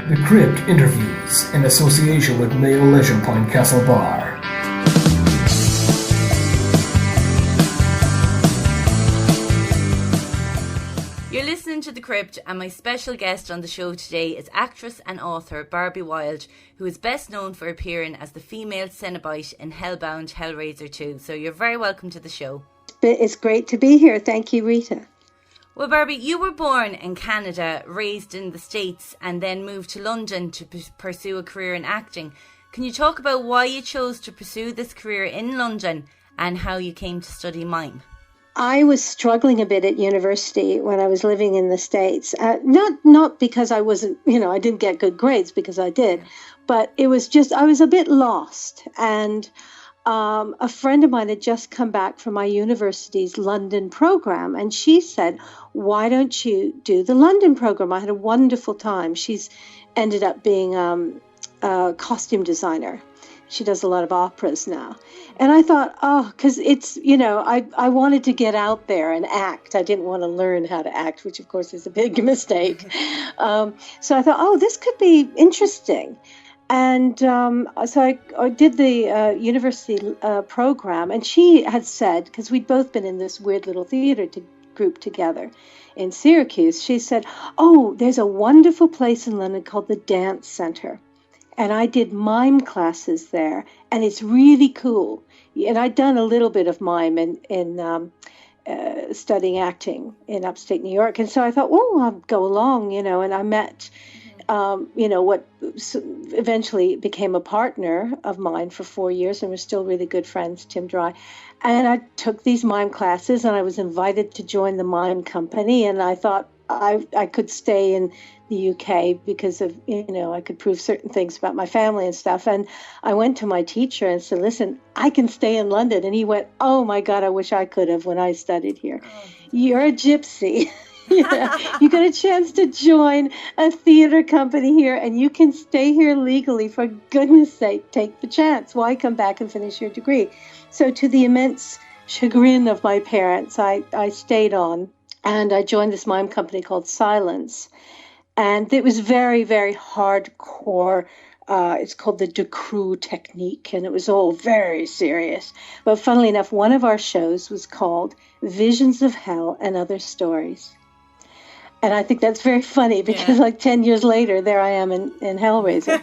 The Crypt interviews in association with Mayo Leisure Point Castle Bar. You're listening to The Crypt, and my special guest on the show today is actress and author Barbie Wilde, who is best known for appearing as the female Cenobite in Hellbound Hellraiser 2. So you're very welcome to the show. It's great to be here. Thank you, Rita. Well, Barbie, you were born in Canada, raised in the States, and then moved to London to pursue a career in acting. Can you talk about why you chose to pursue this career in London and how you came to study mime? I was struggling a bit at university when I was living in the States. Not because I wasn't, I didn't get good grades, because I did, but it was just, I was a bit lost. And a friend of mine had just come back from my university's London program, and she said, why don't you do the London program? I had a wonderful time. She's ended up being a costume designer. She does a lot of operas now. And I thought, because it's, I wanted to get out there and act. I didn't want to learn how to act, which of course is a big mistake. So I thought, this could be interesting. And so I did the university program, and she had said, because we'd both been in this weird little theater group together in Syracuse, she said, there's a wonderful place in London called the Dance Center. And I did mime classes there, and it's really cool. And I'd done a little bit of mime in studying acting in upstate New York. And so I thought, I'll go along, and I met, what eventually became a partner of mine for 4 years, and we're still really good friends, Tim Dry. And I took these mime classes, and I was invited to join the mime company, and I thought I could stay in the UK because of, I could prove certain things about my family and stuff. And I went to my teacher and said, listen, I can stay in London. And he went, oh my God, I wish I could have when I studied here. You're a gypsy. You got a chance to join a theater company here, and you can stay here legally. For goodness sake, take the chance. Why come back and finish your degree? So to the immense chagrin of my parents, I stayed on, and I joined this mime company called Silence. And it was very, very hardcore. It's called the Decrew technique, and it was all very serious. But funnily enough, one of our shows was called Visions of Hell and Other Stories. And I think that's very funny because 10 years later, there I am in Hellraiser.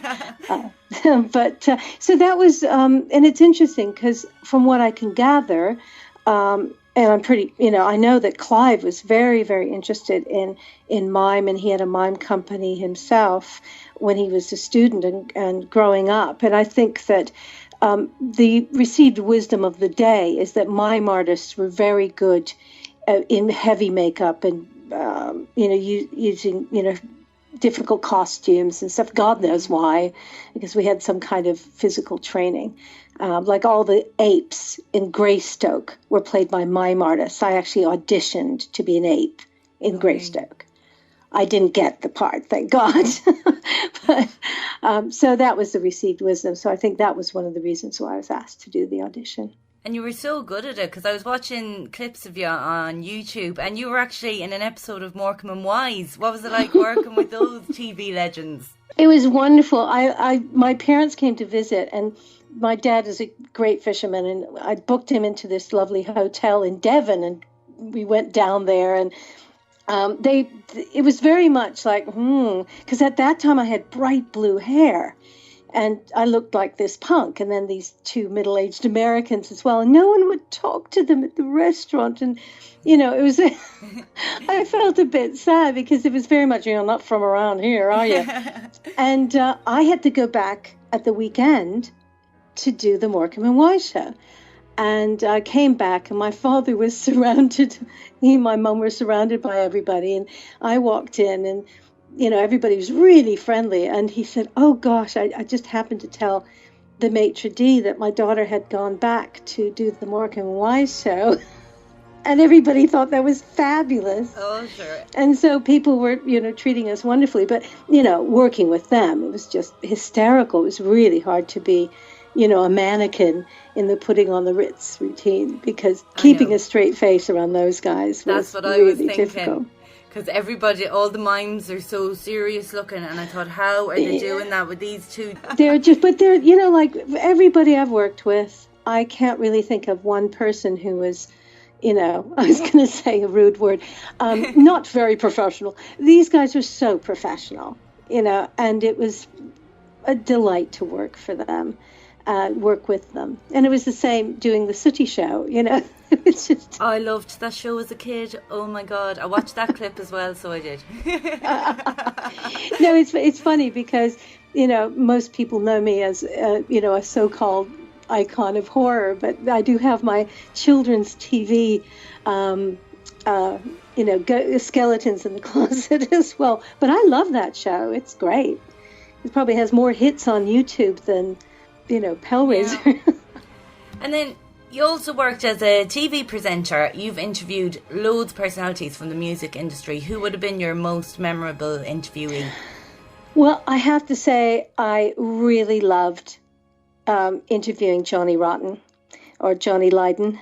So that was, and it's interesting because from what I can gather, and I'm pretty, I know that Clive was very, very interested in mime, and he had a mime company himself when he was a student and growing up. And I think that the received wisdom of the day is that mime artists were very good in heavy makeup and, using, difficult costumes and stuff. God knows why, because we had some kind of physical training. Like all the apes in Greystoke were played by mime artists. I actually auditioned to be an ape in Greystoke. I didn't get the part, thank God. But, so that was the received wisdom. So I think that was one of the reasons why I was asked to do the audition. And you were so good at it, because I was watching clips of you on YouTube, and you were actually in an episode of Morecambe and Wise. What was it like working with those TV legends? It was wonderful. My parents came to visit, and my dad is a great fisherman, and I booked him into this lovely hotel in Devon, and we went down there, and it was very much like, because at that time I had bright blue hair, and I looked like this punk, and then these two middle-aged Americans as well, and no one would talk to them at the restaurant, and it was, I felt a bit sad because it was very much, not from around here, are you? And I had to go back at the weekend to do the Morecambe and Wise show. And I came back, and my father was surrounded, he and my mum were surrounded by everybody, and I walked in, and everybody was really friendly, and he said, oh gosh, I just happened to tell the maitre d' that my daughter had gone back to do the Morecambe and Wise show. And everybody thought that was fabulous. Oh, sure. And so people were, treating us wonderfully. But, working with them, it was just hysterical. It was really hard to be, a mannequin in the putting on the Ritz routine, because keeping a straight face around those guys was really difficult. Because all the mimes are so serious looking, and I thought, how are they doing that with these two? They're like everybody I've worked with, I can't really think of one person who was, I was going to say a rude word, not very professional. These guys are so professional, and it was a delight to work for them, work with them. And it was the same doing the Sooty show, It's just... I loved that show as a kid. Oh my God. I watched that clip as well, so I did. No, it's funny because, most people know me as, a so-called icon of horror, but I do have my children's TV, skeletons in the closet as well. But I love that show. It's great. It probably has more hits on YouTube than, Hellraiser. Yeah. And then you also worked as a TV presenter. You've interviewed loads of personalities from the music industry. Who would have been your most memorable interviewee? Well, I have to say I really loved interviewing Johnny Rotten or Johnny Lydon.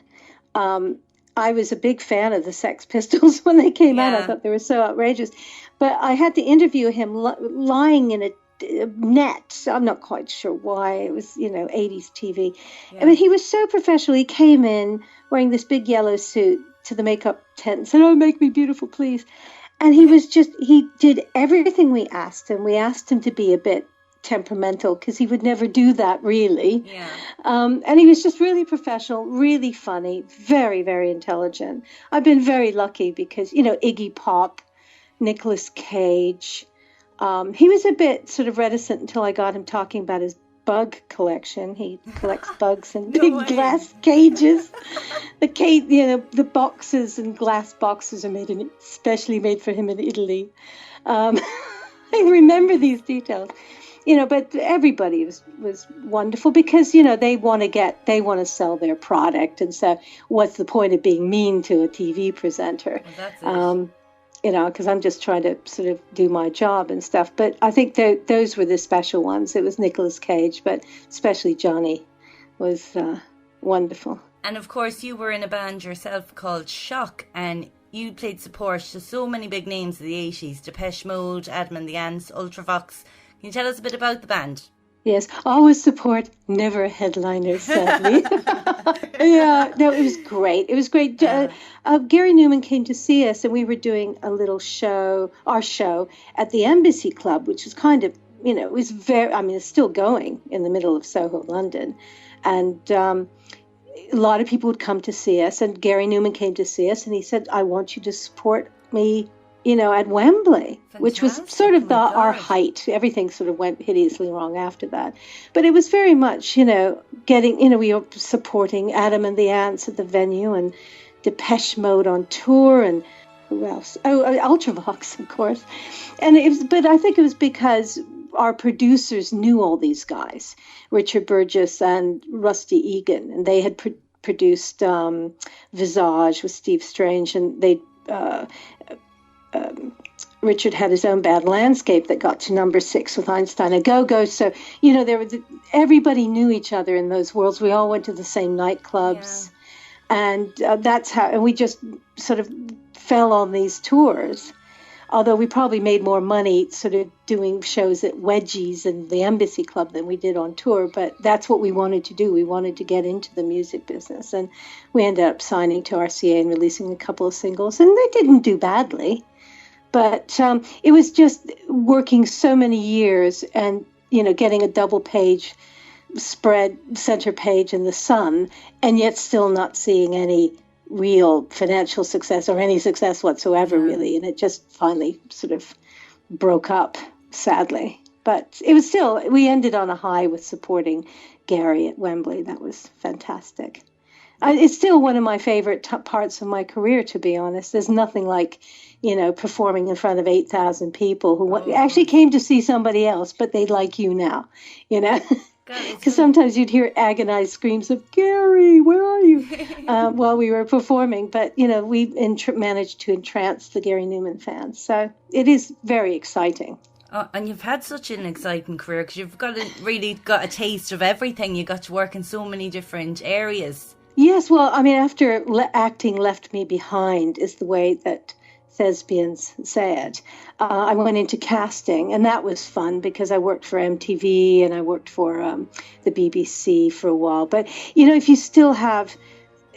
I was a big fan of the Sex Pistols when they came out. I thought they were so outrageous. But I had to interview him lying in a net. I'm not quite sure why. It was, 80s TV. Yeah. I mean, he was so professional. He came in wearing this big yellow suit to the makeup tent and said, "Oh, make me beautiful, please." And he did everything we asked him. We asked him to be a bit temperamental because he would never do that really. Yeah. And he was just really professional, really funny, very, very intelligent. I've been very lucky because, Iggy Pop, Nicolas Cage. He was a bit sort of reticent until I got him talking about his bug collection. He collects bugs in big glass cages. The boxes and glass boxes are especially made for him in Italy. I remember these details. But everybody was wonderful because, they want to sell their product. And so what's the point of being mean to a TV presenter? Well, that's it. Because I'm just trying to sort of do my job and stuff. But I think those were the special ones. It was Nicolas Cage, but especially Johnny was wonderful. And of course, you were in a band yourself called Shock, and you played support to so many big names of the 80s, Depeche Mode, Adam and the Ants, Ultravox. Can you tell us a bit about the band? Yes, always support, never a headliner, sadly. Yeah, no, it was great. It was great. Gary Newman came to see us, and we were doing a little show, our show, at the Embassy Club, which was kind of, it was it's still going in the middle of Soho, London. And a lot of people would come to see us, and Gary Newman came to see us, and he said, "I want you to support me at Wembley," Fantastic. Which was sort of our height. Everything sort of went hideously wrong after that. But it was very much, getting, we were supporting Adam and the Ants at the venue and Depeche Mode on tour and who else? Oh, Ultravox, of course. But I think it was because our producers knew all these guys, Richard Burgess and Rusty Egan, and they had produced Visage with Steve Strange, and they Richard had his own Bad Landscape that got to number 6 with Einstein a Go-Go. So, everybody knew each other in those worlds. We all went to the same nightclubs. Yeah. And that's how, and we just sort of fell on these tours. Although we probably made more money sort of doing shows at Wedgies and the Embassy Club than we did on tour. But that's what we wanted to do. We wanted to get into the music business. And we ended up signing to RCA and releasing a couple of singles. And they didn't do badly. But it was just working so many years and, getting a double page spread, center page in the Sun, and yet still not seeing any real financial success or any success whatsoever, really. And it just finally sort of broke up, sadly. But it was still, we ended on a high with supporting Gary at Wembley. That was fantastic. It's still one of my favorite parts of my career, to be honest. There's nothing like, performing in front of 8,000 people who actually came to see somebody else, but they like you now, Because sometimes you'd hear agonized screams of, "Gary, where are you?" while we were performing. But, we managed to entrance the Gary Newman fans. So it is very exciting. And you've had such an exciting career because you've really got a taste of everything. You got to work in so many different areas. Yes, well, after acting left me behind is the way that thespians say it. I went into casting, and that was fun because I worked for MTV and I worked for the BBC for a while. But, if you still have,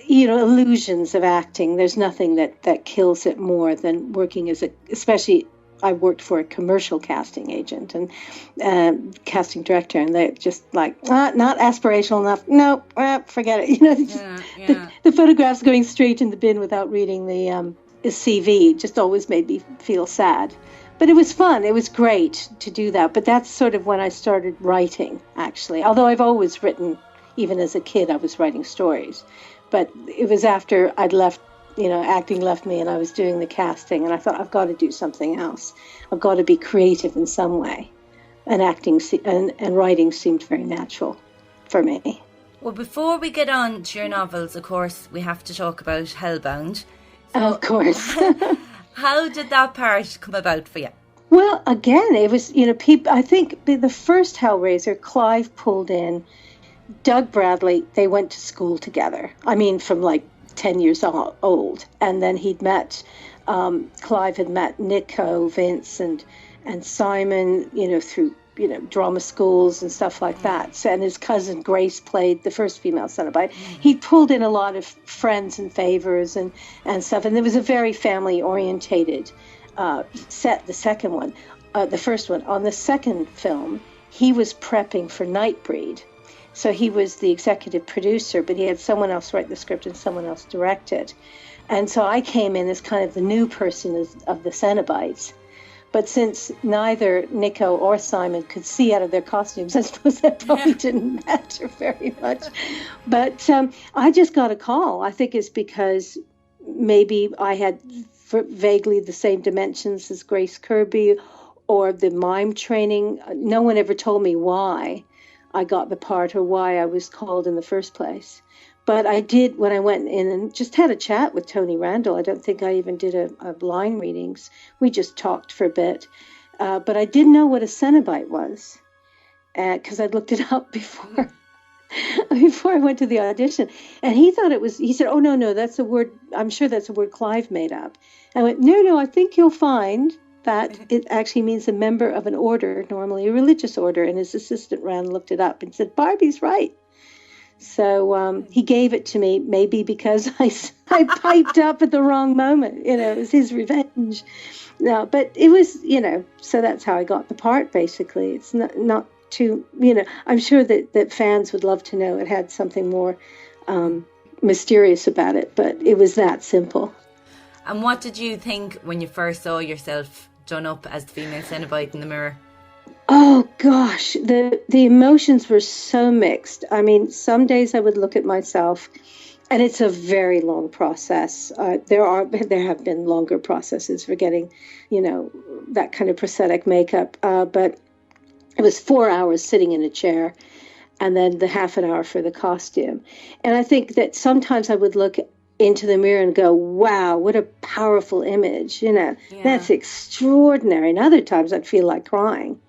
illusions of acting, there's nothing that kills it more than working especially I worked for a commercial casting agent and casting director, and they're just like, not aspirational enough. No, forget it. The photographs going straight in the bin without reading the CV just always made me feel sad. But it was fun. It was great to do that. But that's sort of when I started writing, actually. Although I've always written, even as a kid, I was writing stories. But it was after I'd left, acting left me and I was doing the casting. And I thought, I've got to do something else. I've got to be creative in some way. And acting and writing seemed very natural for me. Well, before we get on to your novels, of course, we have to talk about Hellbound. So, of course. How did that part come about for you? Well, again, it was, I think the first Hellraiser, Clive pulled in Doug Bradley. They went to school together. I mean, from like 10 years old. And then Clive had met Nico, Vince, and Simon, through, drama schools and stuff like that. So, and his cousin Grace played the first female Cenobite. He pulled in a lot of friends and favors and stuff. And there was a very family-orientated set, the second one, the first one. On the second film, he was prepping for Nightbreed. So he was the executive producer, but he had someone else write the script and someone else direct it. And so I came in as kind of the new person of the Cenobites. But since neither Nico or Simon could see out of their costumes, I suppose that probably didn't matter very much. But I just got a call. I think it's because maybe I had vaguely the same dimensions as Grace Kirby, or the mime training. No one ever told me why I got the part or why I was called in the first place. But I did, when I went in and just had a chat with Tony Randall. I don't think I even did a line readings. We just talked for a bit. But I didn't know what a Cenobite was, because I'd looked it up before I went to the audition. And he said, oh, no, that's a word, I'm sure that's a word Clive made up. I went, no, I think you'll find that it actually means a member of an order, normally a religious order. And his assistant looked it up and said, Barbie's right. So he gave it to me, maybe because I piped up at the wrong moment. It was his revenge. No, but it was, so that's how I got the part, basically. It's not too, I'm sure that fans would love to know it had something more mysterious about it, but it was that simple. And what did you think when you first saw yourself done up as the female Cenobite in the mirror? Oh gosh, the emotions were so mixed. I mean, some days I would look at myself, and it's a very long process. There have been longer processes for getting, that kind of prosthetic makeup. But it was 4 hours sitting in a chair, and then the half an hour for the costume. And I think that sometimes I would look into the mirror and go, wow, what a powerful image. That's extraordinary. And other times I'd feel like crying.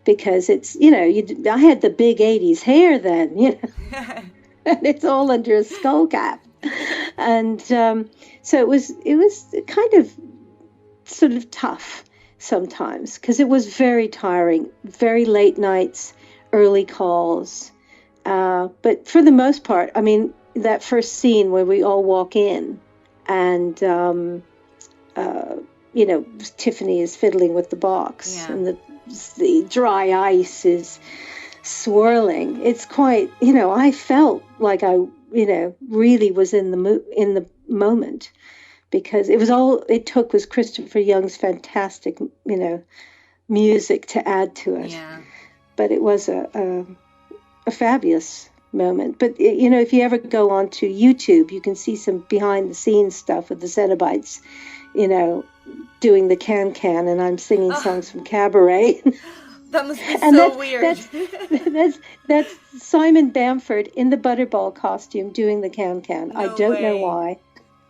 Because it's, I had the big 80s hair then, and it's all under a skull cap. And so it was kind of sort of tough sometimes, because it was very tiring, very late nights, early calls. But for the most part, I mean, that first scene where we all walk in and, Tiffany is fiddling with the box, and the dry ice is swirling. It's quite, I felt like I, really was in the moment, because it was all it took was Christopher Young's fantastic, music to add to it. Yeah. But it was a fabulous moment. But, if you ever go onto YouTube, you can see some behind the scenes stuff with the Cenobites, doing the can, and I'm singing songs from Cabaret. That must be so weird. That's Simon Bamford in the Butterball costume doing the can. No I don't way. know why.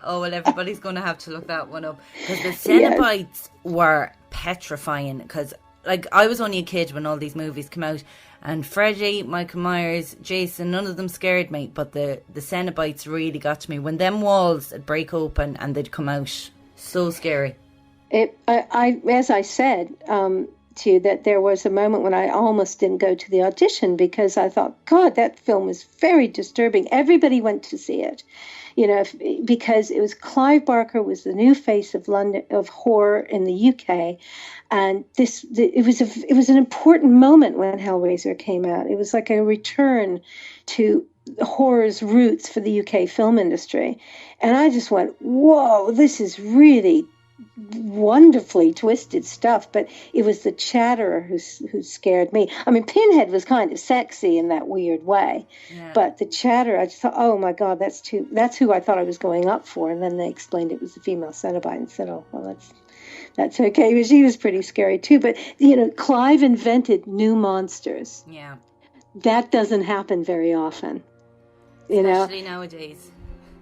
Oh, well, everybody's going to have to look that one up, because the Cenobites were petrifying. Because, I was only a kid when all these movies came out, and Freddy, Michael Myers, Jason, none of them scared me, but the Cenobites really got to me. When them walls would break open and they'd come out, so scary. As I said to you, that there was a moment when I almost didn't go to the audition because I thought, God, that film was very disturbing. Everybody went to see it, because it was Clive Barker was the new face of London of horror in the UK, and it was an important moment when Hellraiser came out. It was like a return to horror's roots for the UK film industry, and I just went, whoa, this is really wonderfully twisted stuff. But it was the Chatterer who scared me. I mean, Pinhead was kind of sexy in that weird way, but the Chatterer, I just thought, oh my God, that's who I thought I was going up for. And then they explained it was the female Cenobite and said, oh well, that's okay. But she was pretty scary too. But Clive invented new monsters. Yeah, that doesn't happen very often. Especially nowadays.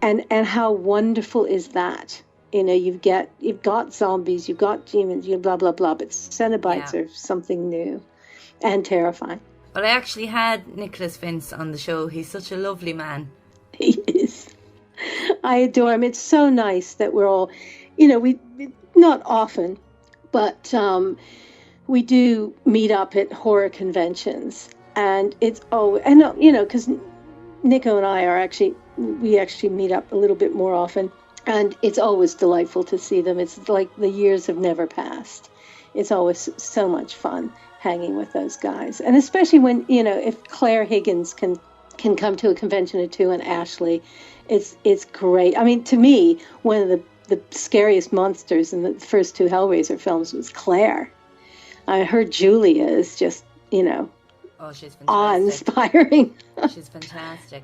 And how wonderful is that? You've got zombies, you've got demons, blah, blah, blah, but Cenobites are something new and terrifying. Well, I actually had Nicholas Vince on the show. He's such a lovely man. He is. I adore him. It's so nice that we're all, we not often, but we do meet up at horror conventions. And it's, because Nico and I we actually meet up a little bit more often. And it's always delightful to see them. It's like the years have never passed. It's always so much fun hanging with those guys. And especially when, if Claire Higgins can come to a convention or two, and Ashley, it's great. I mean, to me, one of the scariest monsters in the first two Hellraiser films was Claire. Her Julia is just, she's fantastic. awe-inspiring. She's fantastic.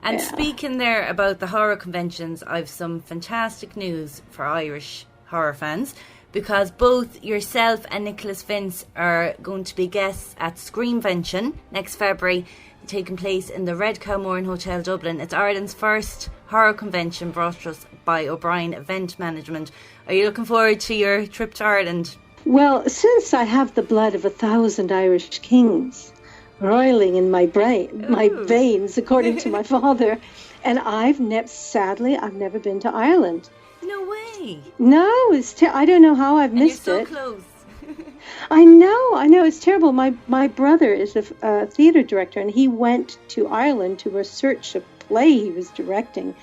And speaking there about the horror conventions, I've some fantastic news for Irish horror fans, because both yourself and Nicholas Vince are going to be guests at Screamvention next February, taking place in the Red Cow Moran Hotel Dublin. It's Ireland's first horror convention brought to us by O'Brien Event Management. Are you looking forward to your trip to Ireland? Well, since I have the blood of 1,000 Irish kings roiling in my veins, according to my father, and I've never been to Ireland. No way. No, I don't know how I've missed it. You're so close. I know, it's terrible. My brother is a theater director, and he went to Ireland to research a play he was directing,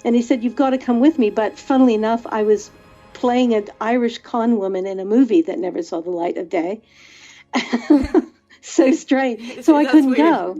and he said, you've got to come with me. But funnily enough, I was playing an Irish con woman in a movie that never saw the light of day. So strange. So I couldn't go.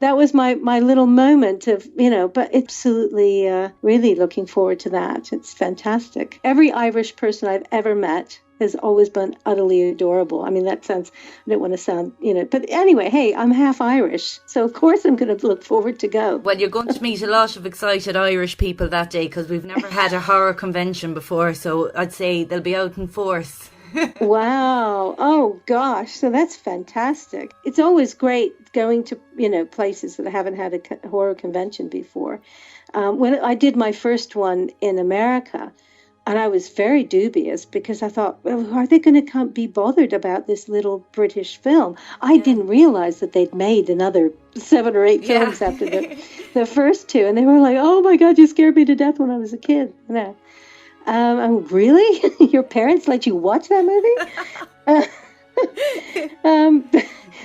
That was my little moment of, but absolutely really looking forward to that. It's fantastic. Every Irish person I've ever met has always been utterly adorable. I mean, I don't want to sound, but anyway, hey, I'm half Irish. So of course I'm going to look forward to go. Well, you're going to meet a lot of excited Irish people that day, because we've never had a horror convention before. So I'd say they'll be out in force. Wow. Oh, gosh. So that's fantastic. It's always great going to, places that haven't had a horror convention before. When I did my first one in America, and I was very dubious because I thought, well, are they going to be bothered about this little British film? I didn't realize that they'd made another 7 or 8 films after the first two. And they were like, oh, my God, you scared me to death when I was a kid. Really? Your parents let you watch that movie?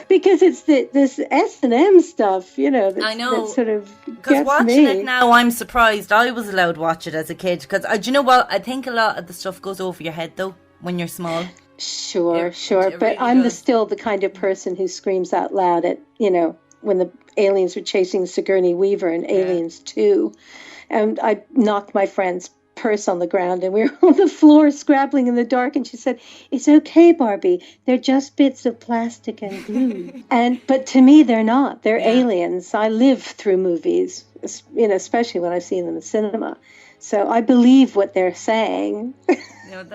Because it's this S&M stuff, I know. that sort of because watching it now, I'm surprised I was allowed to watch it as a kid. Because, do you know what? I think a lot of the stuff goes over your head, though, when you're small. Sure. It But really I'm does. still the kind of person who screams out loud at, when the aliens were chasing Sigourney Weaver in Aliens 2. And I knocked my friend's purse on the ground, and we were on the floor scrabbling in the dark, and she said, it's okay, Barbie, they're just bits of plastic and glue. But to me they're not. They're aliens. I live through movies, especially when I've seen them in cinema, so I believe what they're saying.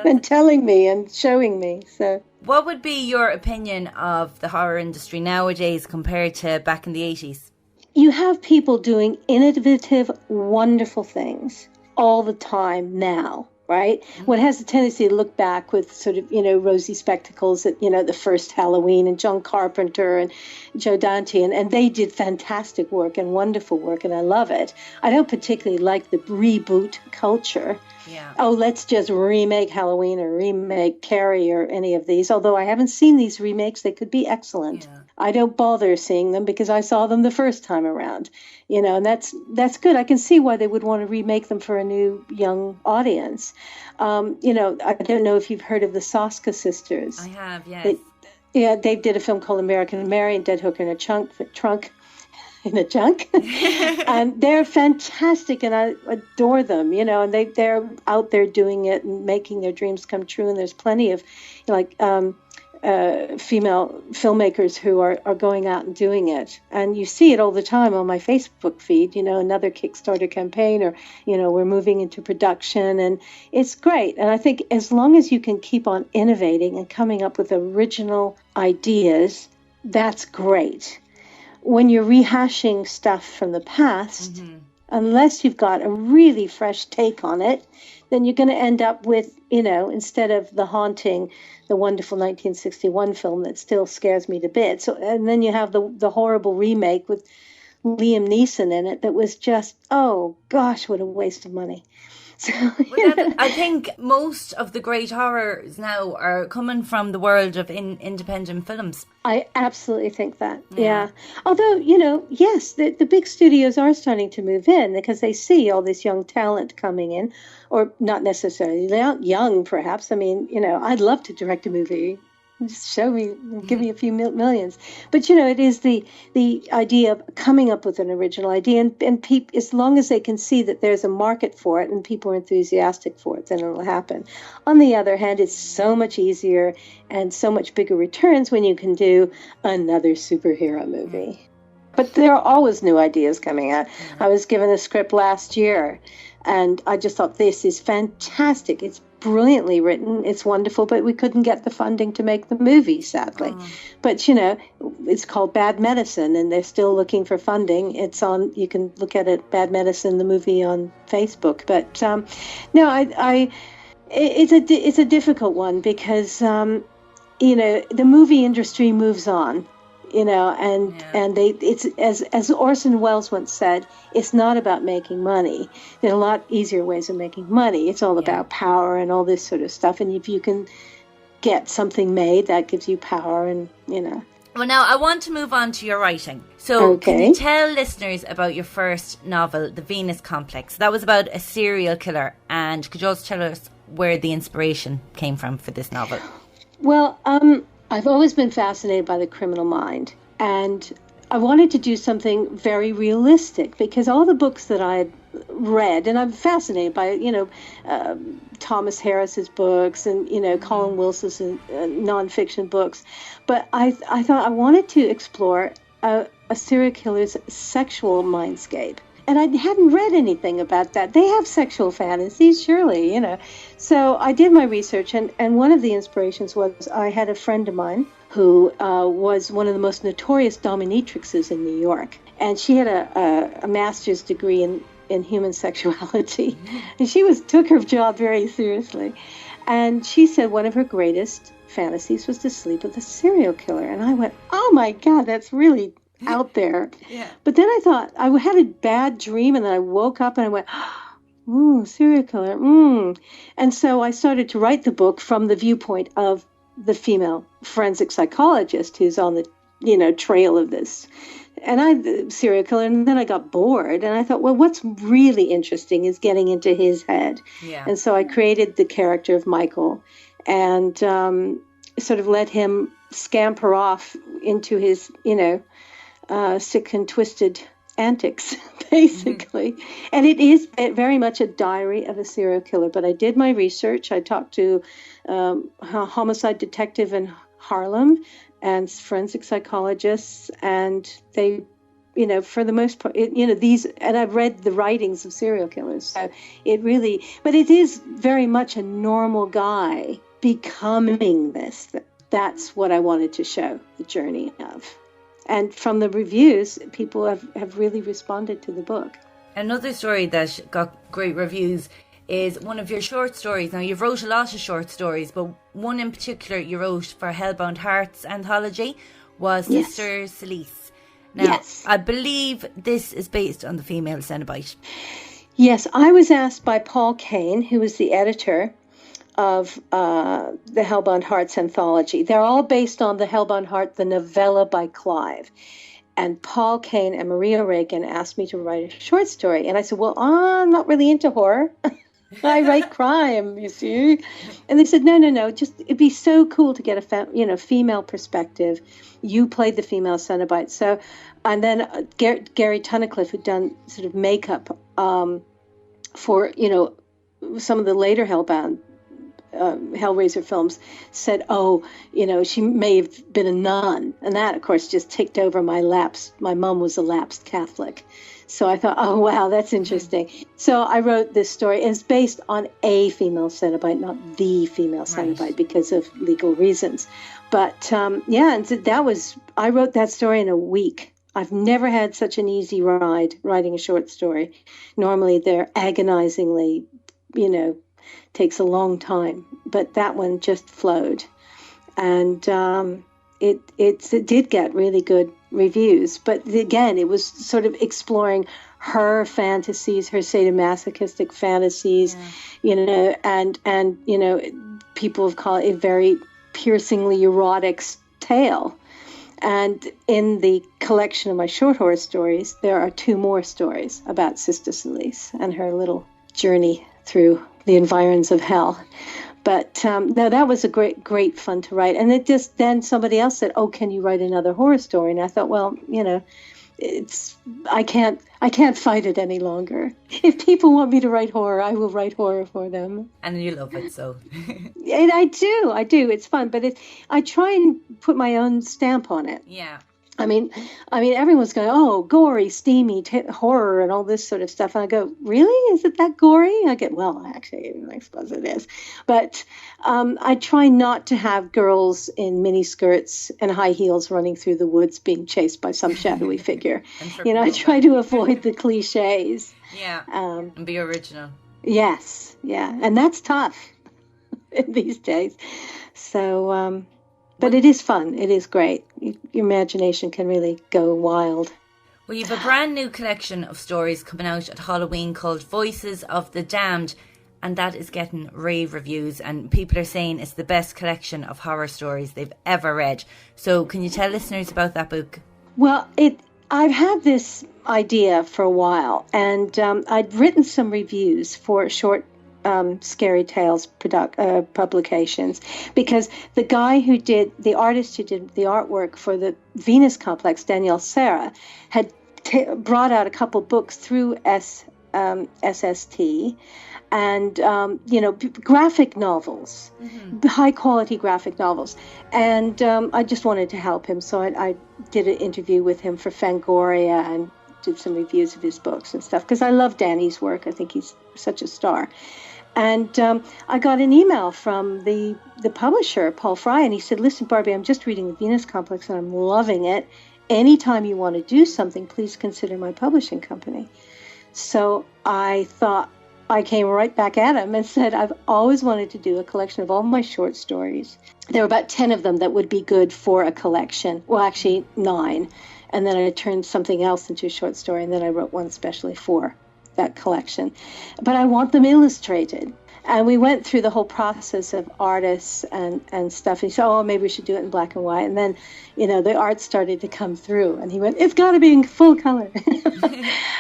And telling me and showing me. So what would be your opinion of the horror industry nowadays compared to back in the 80s? You have people doing innovative, wonderful things all the time now. right? One has a tendency to look back with sort of, rosy spectacles at, the first Halloween and John Carpenter and Joe Dante, and they did fantastic work and wonderful work, and I love it. I don't particularly like the reboot culture. Yeah. Oh, let's just remake Halloween or remake Carrie or any of these. Although I haven't seen these remakes, they could be excellent. Yeah. I don't bother seeing them because I saw them the first time around, and that's good. I can see why they would want to remake them for a new young audience. I don't know if you've heard of the Soska sisters. I have, yes. They did a film called American Mary and Dead Hooker in a Trunk. In a junk. And they're fantastic, and I adore them, and they're out there doing it and making their dreams come true. And there's plenty of female filmmakers who are going out and doing it. And you see it all the time on my Facebook feed, another Kickstarter campaign, or, we're moving into production, and it's great. And I think as long as you can keep on innovating and coming up with original ideas, that's great. When you're rehashing stuff from the past, unless you've got a really fresh take on it, then you're going to end up with, instead of The Haunting, the wonderful 1961 film that still scares me to bits. So, and then you have the horrible remake with Liam Neeson in it that was just, oh gosh, what a waste of money. So, I think most of the great horrors now are coming from the world of independent films. I absolutely think that, yeah. Although, yes, the big studios are starting to move in because they see all this young talent coming in, or not necessarily young, perhaps. I mean, I'd love to direct a movie. Just show me, give me a few millions. But, it is the idea of coming up with an original idea. And as long as they can see that there's a market for it and people are enthusiastic for it, then it'll happen. On the other hand, it's so much easier and so much bigger returns when you can do another superhero movie. But there are always new ideas coming out. I was given a script last year, and I just thought, this is fantastic. It's brilliantly written. It's wonderful, but we couldn't get the funding to make the movie, sadly. But, it's called Bad Medicine, and they're still looking for funding. It's on, you can look at it, Bad Medicine, the movie, on Facebook. But, no, it's a difficult one because, the movie industry moves on. And it's as Orson Welles once said, it's not about making money. There are a lot easier ways of making money. It's all about power and all this sort of stuff. And if you can get something made, that gives you power, and Well, now I want to move on to your writing. So can you tell listeners about your first novel, The Venus Complex? That was about a serial killer. And could you also tell us where the inspiration came from for this novel? Well, I've always been fascinated by the criminal mind, and I wanted to do something very realistic because all the books that I had read, and I'm fascinated by, Thomas Harris's books and, Colin Wilson's nonfiction books, but I thought I wanted to explore a serial killer's sexual mindscape. And I hadn't read anything about that. They have sexual fantasies, surely, So I did my research, and one of the inspirations was I had a friend of mine who was one of the most notorious dominatrixes in New York. And she had a master's degree in human sexuality. And she took her job very seriously. And she said one of her greatest fantasies was to sleep with a serial killer. And I went, oh my God, that's really out there. Yeah. But then I thought, I had a bad dream, and then I woke up and I went, serial killer. And so I started to write the book from the viewpoint of the female forensic psychologist who's on the, trail of this. And serial killer, and then I got bored, and I thought, well, what's really interesting is getting into his head. Yeah. And so I created the character of Michael, and sort of let him scamper off into his, sick and twisted antics, basically. And it is very much a diary of a serial killer. But I did my research. I talked to a homicide detective in Harlem and forensic psychologists, and they, for the most part, these, and I've read the writings of serial killers. So but it is very much a normal guy becoming this. That's what I wanted to show, the journey of. And from the reviews, people have really responded to the book. Another story that got great reviews is one of your short stories. Now, you've wrote a lot of short stories, but one in particular you wrote for Hellbound Hearts anthology was Sister Celise. Now, I believe this is based on the female Cenobite. Yes, I was asked by Paul Kane, who was the editor of the Hellbound Hearts anthology. They're all based on the Hellbound Heart, the novella by Clive. And Paul Kane and Maria Reagan asked me to write a short story. And I said, well, I'm not really into horror. I write crime, you see. And they said, no, just it'd be so cool to get a female perspective. You played the female Cenobite. So, and then Gary Tunnicliffe, who'd done sort of makeup for, some of the later Hellraiser films, said, she may have been a nun. And that, of course, just ticked over my laps. My mom was a lapsed Catholic. So I thought, oh, wow, that's interesting. So I wrote this story. It's based on a female Cenobite, not the female Cenobite, because of legal reasons. But, and so I wrote that story in a week. I've never had such an easy ride writing a short story. Normally they're agonizingly, takes a long time. But that one just flowed. And it did get really good reviews. But again, it was sort of exploring her fantasies, her sadomasochistic fantasies, and people have called it a very piercingly erotic tale. And in the collection of my short horror stories, there are 2 more stories about Sister Celise and her little journey through the environs of hell. But no, that was a great fun to write. And then somebody else said, "Oh, can you write another horror story?" And I thought, well, I can't fight it any longer. If people want me to write horror, I will write horror for them. And you love it, so. And I do. It's fun, but I try and put my own stamp on it. Yeah. I mean, everyone's going, oh, gory, steamy, horror, and all this sort of stuff. And I go, really? Is it that gory? I get, well, actually, I suppose it is. But I try not to have girls in miniskirts and high heels running through the woods being chased by some shadowy figure. I try to avoid the cliches. Yeah, and be original. Yes, yeah. And that's tough these days. So... But it is fun. It is great. Your imagination can really go wild. Well, you have a brand new collection of stories coming out at Halloween called Voices of the Damned, and that is getting rave reviews, and people are saying it's the best collection of horror stories they've ever read. So can you tell listeners about that book? Well, I've had this idea for a while, and I'd written some reviews for short Scary Tales publications, because the artist who did the artwork for the Venus Complex, Danielle Serra, had brought out a couple books through SST, and graphic novels, high quality graphic novels, and I just wanted to help him, so I did an interview with him for Fangoria and did some reviews of his books and stuff, because I love Danny's work. I think he's such a star. And I got an email from the publisher, Paul Fry, and he said, listen, Barbie, I'm just reading the Venus Complex and I'm loving it. Anytime you want to do something, please consider my publishing company. So I thought, I came right back at him and said, I've always wanted to do a collection of all my short stories. There were about 10 of them that would be good for a collection. Well, actually 9. And then I turned something else into a short story, and then I wrote one specially for that collection. But I want them illustrated. And we went through the whole process of artists and stuff. And he said, oh, maybe we should do it in black and white. And then, the art started to come through. And he went, it's got to be in full color.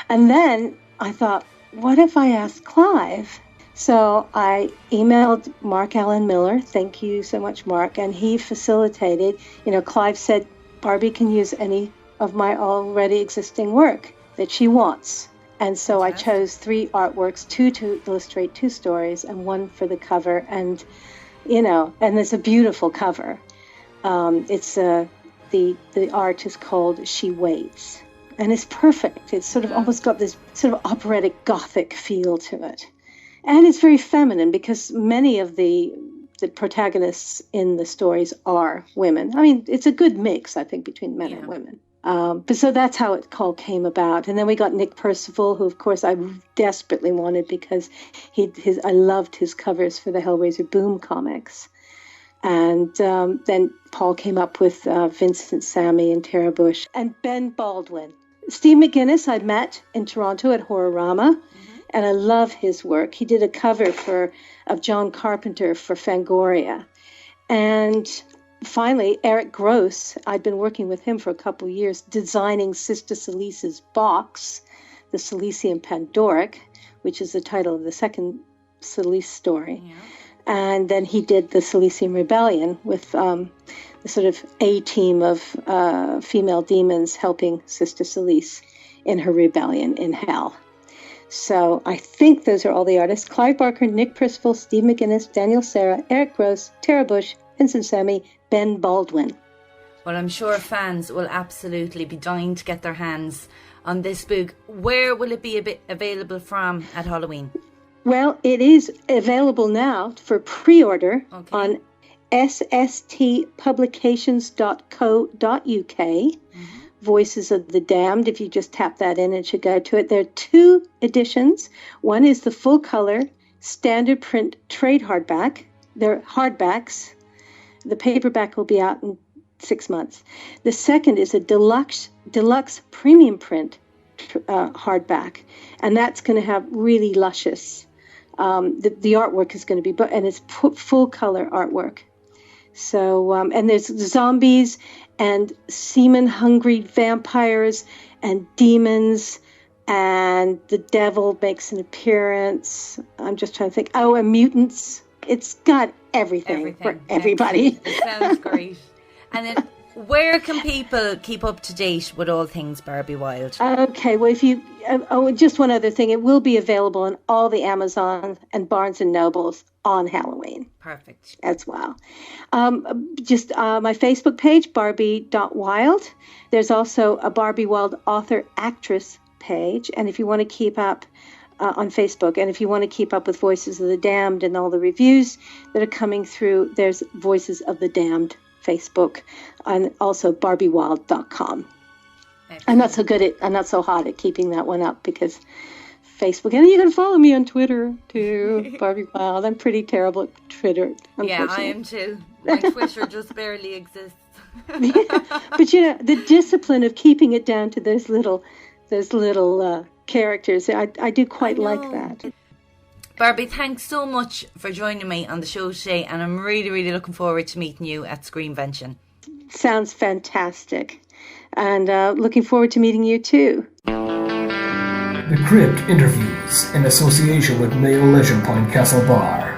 And then I thought, what if I asked Clive? So I emailed Mark Allen Miller. Thank you so much, Mark. And he facilitated. Clive said, Barbie can use any of my already existing work that she wants. And so I chose 3 artworks, 2 to illustrate 2 stories, and 1 for the cover. And, and it's a beautiful cover. It's the art is called She Waits. And it's perfect. It's sort of almost got this sort of operatic Gothic feel to it. And it's very feminine, because many of the protagonists in the stories are women. I mean, it's a good mix, I think, between men and women. But so that's how it all came about. And then we got Nick Percival, who, of course, I desperately wanted because I loved his covers for the Hellraiser Boom comics. And then Paul came up with Vincent Sammy and Tara Bush and Ben Baldwin. Steve McGuinness I met in Toronto at Horrorama, and I love his work. He did a cover of John Carpenter for Fangoria. And finally, Eric Gross, I'd been working with him for a couple of years, designing Sister Celice's box, the Cilician Pandoric, which is the title of the second Celice story. Yeah. And then he did the Cilician Rebellion with the sort of A-team of female demons helping Sister Celice in her rebellion in hell. So I think those are all the artists. Clive Barker, Nick Percival, Steve McGuinness, Daniel Serra, Eric Gross, Tara Bush, Vincent Sammy, Ben Baldwin. Well, I'm sure fans will absolutely be dying to get their hands on this book. Where will it be available from at Halloween? Well, it is available now for pre-order on sstpublications.co.uk. Voices of the Damned. If you just tap that in, it should go to it. There are 2 editions. One is the full color standard print trade hardback. They're hardbacks. The paperback will be out in 6 months. The second is a deluxe premium print hardback, and that's going to have really luscious. The artwork is going to be, and it's full color artwork. So, and there's zombies and semen-hungry vampires and demons, and the devil makes an appearance. I'm just trying to think. Oh, and mutants. It's got everything. For everybody. It sounds great. And then, where can people keep up to date with all things Barbie Wilde? Okay, well, if you... just one other thing. It will be available on all the Amazon and Barnes & Nobles on Halloween. Perfect. As well. Just my Facebook page, Barbie.Wilde. There's also a Barbie Wilde author-actress page. And if you want to keep up on Facebook, and if you want to keep up with Voices of the Damned and all the reviews that are coming through, there's Voices of the Damned Facebook, and also BarbieWilde.com. Excellent. I'm not so hot at keeping that one up because Facebook, and you can follow me on Twitter too, Barbie Wilde. I'm pretty terrible at Twitter, unfortunately. Yeah, I am too. My Twitter just barely exists. But the discipline of keeping it down to those little characters, I do quite like that. Barbie, thanks so much for joining me on the show today, and I'm really, really looking forward to meeting you at Screenvention. Sounds fantastic. And looking forward to meeting you too. The Crypt interviews in association with Mayo Leisure Point Castle Bar.